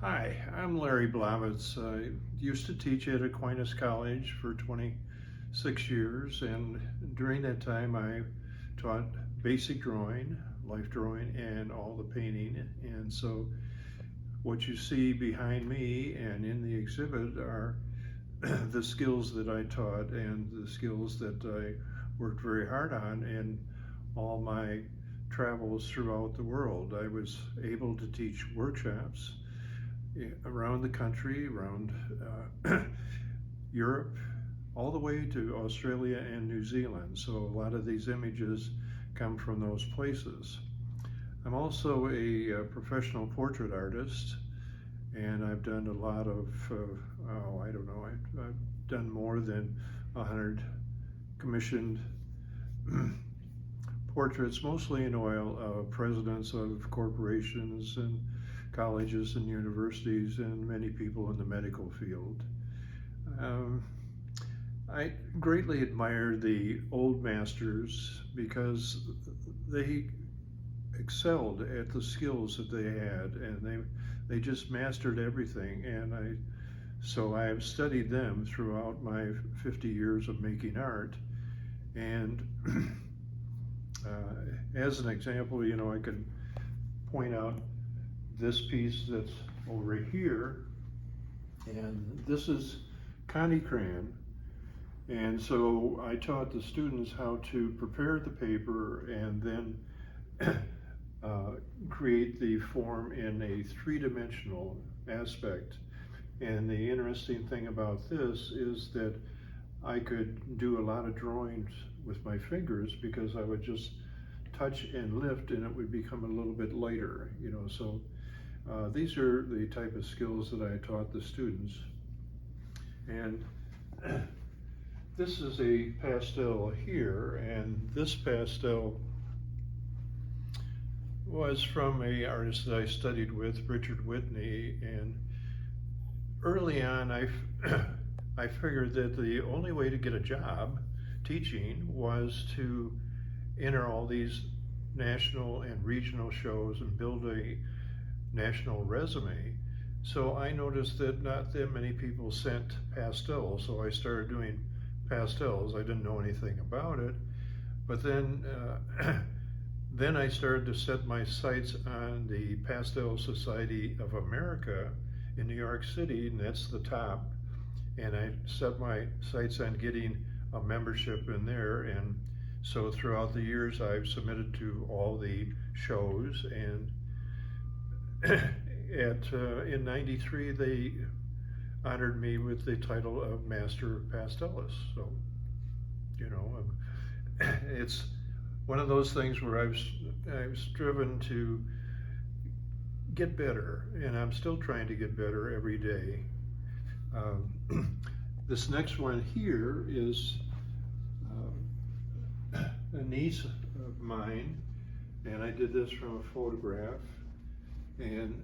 Hi, I'm Larry Bolvits. I used to teach at Aquinas College for 26 years, and during that time I taught basic drawing, life drawing, and all the painting. And so what you see behind me and in the exhibit are the skills that I taught and the skills that I worked very hard on in all my travels throughout the world. I was able to teach workshops around the country, around Europe, all the way to Australia and New Zealand. So a lot of these images come from those places. I'm also a professional portrait artist, and I've done a lot of, I've done more than 100 commissioned portraits, mostly in oil, of presidents of corporations and colleges and universities and many people in the medical field. I greatly admire the old masters because they excelled at the skills that they had, and they just mastered everything. And so I have studied them throughout my 50 years of making art. And as an example, I can point out this piece that's over here, and this is Connie Cran. And so I taught the students how to prepare the paper and then create the form in a three-dimensional aspect. And the interesting thing about this is that I could do a lot of drawings with my fingers because I would just touch and lift and it would become a little bit lighter, so these are the type of skills that I taught the students. And this is a pastel here, and this pastel was from an artist that I studied with, Richard Whitney. And early on I figured that the only way to get a job teaching was to enter all these national and regional shows and build a national resume. So I noticed that not that many people sent pastels, so I started doing pastels. I didn't know anything about it, but then then I started to set my sights on the Pastel Society of America in New York City, and that's the top. And I set my sights on getting a membership in there, and so throughout the years I've submitted to all the shows, and in '93 they honored me with the title of Master Pastellist. So it's one of those things where I've striven to get better, and I'm still trying to get better every day. This next one here is a niece of mine, and I did this from a photograph. And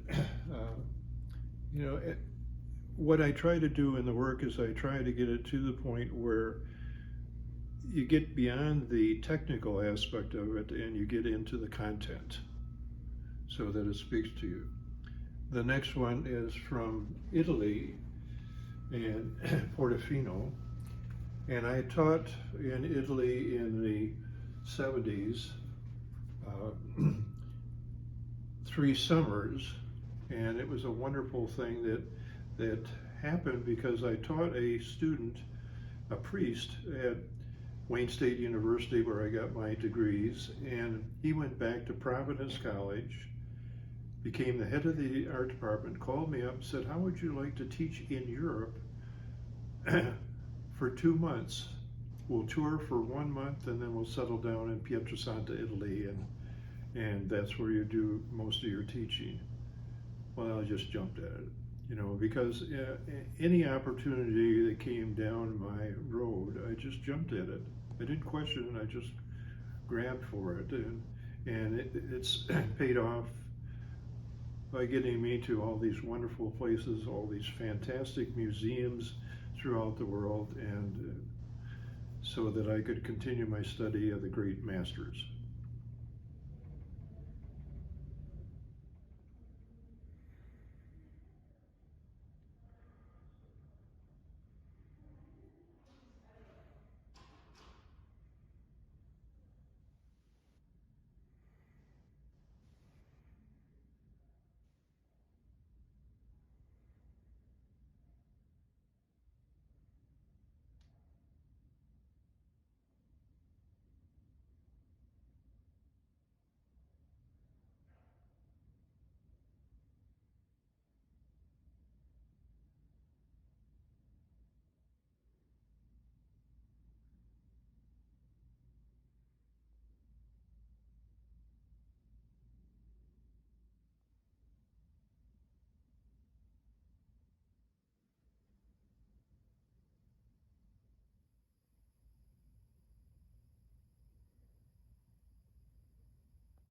what I try to do in the work is I try to get it to the point where you get beyond the technical aspect of it and you get into the content so that it speaks to you. The next one is from Italy and Portofino, and I taught in Italy in the 70s 3 summers, and it was a wonderful thing that happened because I taught a student, a priest at Wayne State University, where I got my degrees, and he went back to Providence College, became the head of the art department, called me up and said, "How would you like to teach in Europe for 2 months? We'll tour for 1 month and then we'll settle down in Pietrasanta, Italy, and that's where you do most of your teaching." Well, I just jumped at it, because any opportunity that came down my road, I just jumped at it. I didn't question it, I just grabbed for it, and it's paid off by getting me to all these wonderful places, all these fantastic museums throughout the world, and so that I could continue my study of the great masters.